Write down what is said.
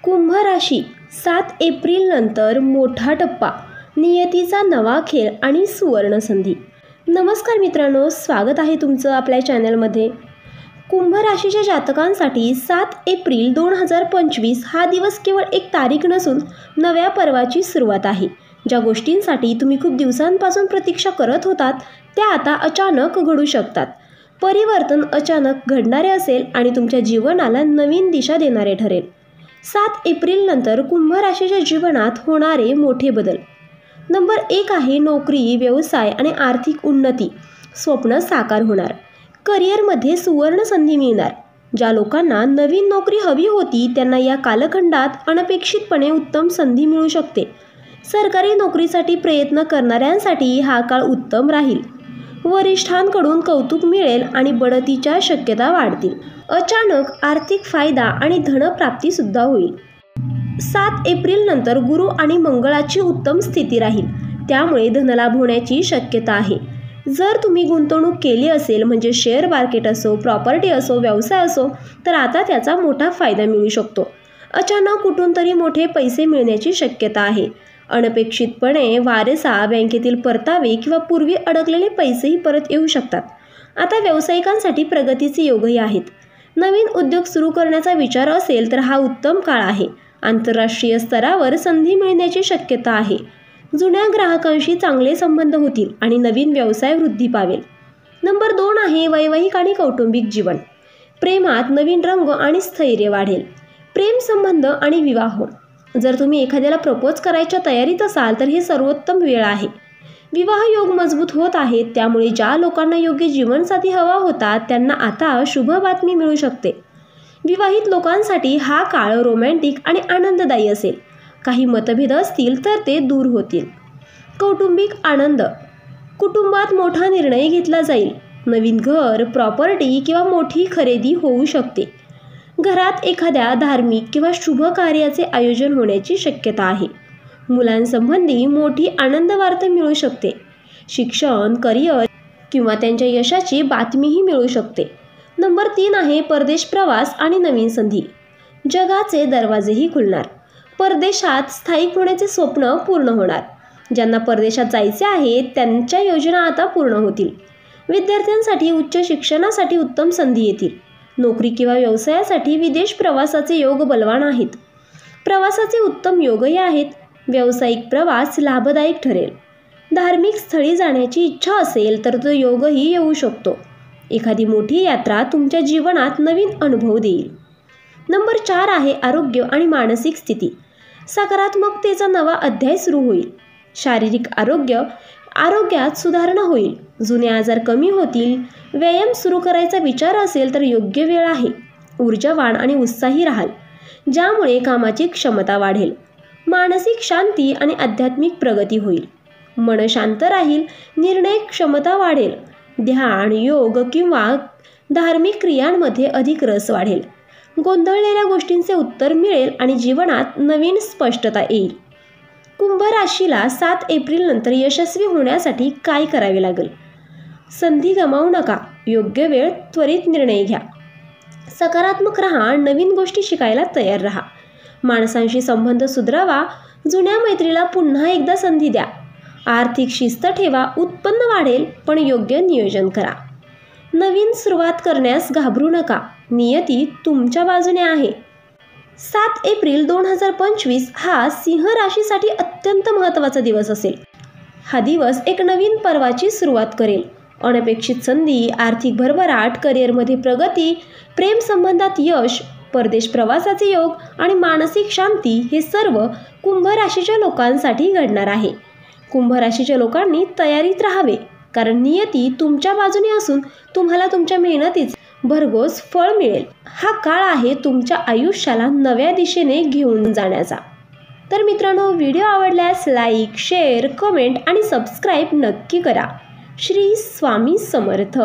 कुंभ राशी 7 एप्रिल नंतर मोठा टप्पा, नियतीचा नवा खेळ आणि सुवर्ण संधी. नमस्कार मित्रांनो, स्वागत आहे तुमचं आपल्या चॅनलमध्ये. कुंभ राशीच्या जातकांसाठी 7 एप्रिल 2025 हा दिवस केवळ एक तारीख नसून नव्या पर्वाची सुरुवात आहे. ज्या गोष्टींसाठी तुम्ही खूप दिवसांपासून प्रतीक्षा करत होतात त्या आता अचानक घडू शकतात. परिवर्तन अचानक घडणारे असेल आणि तुमच्या जीवनाला नवीन दिशा देणारे ठरेल. 7 एप्रिल नंतर कुंभ राशीच्या जीवनात होणारे मोठे बदल. नंबर 1 आहे नोकरी, व्यवसाय आणि आर्थिक उन्नती. स्वप्न साकार होणार. करिअरमध्ये सुवर्ण संधी मिळणार. ज्या लोकांना नवीन नोकरी हवी होती त्यांना या कालखंडात अनपेक्षितपणे उत्तम संधी मिळू शकते. सरकारी नोकरीसाठी प्रयत्न करणाऱ्यांसाठी हा काळ उत्तम राहील. वरिष्ठांकडून कौतुक मिळेल आणि बढतीच्या शक्यता वाढतील. अचानक आर्थिक फायदा आणि धनप्राप्तीसुद्धा होईल. 7 एप्रिल नंतर गुरु आणि मंगळाची उत्तम स्थिती राहील, त्यामुळे धनलाभ होण्याची शक्यता आहे. जर तुम्ही गुंतवणूक केली असेल म्हणजे शेअर मार्केट असो, प्रॉपर्टी असो, व्यवसाय असो, तर आता त्याचा मोठा फायदा मिळू शकतो. अचानक कुठून तरी मोठे पैसे मिळण्याची शक्यता आहे. अनपेक्षितपणे वारसा, बँकेतील परतावे किंवा पूर्वी अडकलेले पैसेही परत येऊ शकतात. आता व्यावसायिकांसाठी प्रगतीचे योगही आहेत. नवीन उद्योग सुरू करण्याचा विचार असेल तर हा उत्तम काळ आहे. आंतरराष्ट्रीय स्तरावर संधी मिळण्याची शक्यता आहे. जुन्या ग्राहकांशी चांगले संबंध होतील आणि नवीन व्यवसाय वृद्धी पावेल. नंबर 2 आहे वैवाहिक आणि कौटुंबिक जीवन. प्रेमात नवीन रंग आणि स्थैर्य वाढेल. प्रेम संबंध आणि विवाह. जर तुम्ही एखाद्याला प्रपोज करायच्या तयारीत असाल तर हे सर्वोत्तम वेळ आहे. विवाह योग मजबूत होत आहेत, त्यामुळे ज्या लोकांना योग्य जीवनसाथी हवा होता त्यांना आता शुभ बातमी मिळू शकते. विवाहित लोकांसाठी हा काळ रोमॅन्टिक आणि आनंददायी असेल. काही मतभेद असतील तर ते दूर होतील. कौटुंबिक आनंद. कुटुंबात मोठा निर्णय घेतला जाईल. नवीन घर, प्रॉपर्टी किंवा मोठी खरेदी होऊ शकते. घरात एखाद्या धार्मिक किंवा शुभ कार्याचे आयोजन होण्याची शक्यता आहे. मुलांसंबंधी मोठी आनंद वार्ता मिळू शकते. शिक्षण, करिअर किंवा त्यांच्या यशाची बातमीही मिळू शकते. नंबर 3 आहे परदेश प्रवास आणि नवीन संधी. जगाचे दरवाजेही खुलणार. परदेशात स्थायिक होण्याचे स्वप्न पूर्ण होणार. ज्यांना परदेशात जायचे आहे त्यांच्या योजना आता पूर्ण होतील. विद्यार्थ्यांसाठी उच्च शिक्षणासाठी उत्तम संधी येतील. नोकरी किंवा व्यवसायासाठी विदेश प्रवासाचे योग बलवान आहेत. प्रवासाचे उत्तम योगही आहेत. व्यावसायिक प्रवास लाभदायक ठरेल. धार्मिक स्थळी जाण्याची इच्छा असेल तर तो योगही येऊ शकतो. एखादी मोठी यात्रा तुमच्या जीवनात नवीन अनुभव देईल. नंबर 4 आहे आरोग्य आणि मानसिक स्थिती. सकारात्मकतेचा नवा अध्याय सुरू होईल. शारीरिक आरोग्यात सुधारणा होईल. जुने आजार कमी होतील. व्यायाम सुरू करायचा विचार असेल तर योग्य वेळ आहे. ऊर्जावान आणि उत्साही राहाल, ज्यामुळे कामाची क्षमता वाढेल. मानसिक शांती आणि आध्यात्मिक प्रगती होईल. मन शांत राहील. निर्णय क्षमता वाढेल. ध्यान, योग किंवा धार्मिक क्रियांमध्ये अधिक रस वाढेल. गोंधळलेल्या गोष्टींचे उत्तर मिळेल आणि जीवनात नवीन स्पष्टता येईल. कुंभ राशीला 7 एप्रिल नंतर यशस्वी होण्यासाठी काय करावे लागेल? संधी गमावू नका. योग्य वेळ त्वरित निर्णय घ्या. सकारात्मक राहा. नवीन गोष्टी शिकायला तयार राहा. माणसांशी संबंध सुधारावा. जुन्या मैत्रीला पुन्हा एकदा संधी द्या. आर्थिक शिस्त ठेवा. उत्पन्न वाढेल, पण योग्य नियोजन करा. नवीन सुरुवात करण्यास घाबरू नका. नियती तुमच्या बाजूने आहे. 7 एप्रिल 2025 हा सिंह राशीसाठी अत्यंत महत्त्वाचा दिवस असेल. हा दिवस एक नवीन पर्वाची सुरुवात करेल. अनपेक्षित संधी, आर्थिक भरभराट, करिअरमध्ये प्रगती, प्रेम संबंधात यश, परदेश प्रवासाचे योग आणि मानसिक शांती हे सर्व कुंभ राशीच्या लोकांसाठी घडणार आहे. कुंभ राशीच्या लोकांनी तयारीत राहावे, कारण नियती तुमच्या बाजूने असून तुम्हाला तुमच्या मेहनतीचे भरघोस फळ मिळेल. हा काळ आहे तुमच्या आयुष्याला नव्या दिशेने घेऊन जाण्याचा. तर मित्रांनो, व्हिडिओ आवडल्यास लाईक, शेअर, कमेंट आणि सबस्क्राईब नक्की करा. श्री स्वामी समर्थ.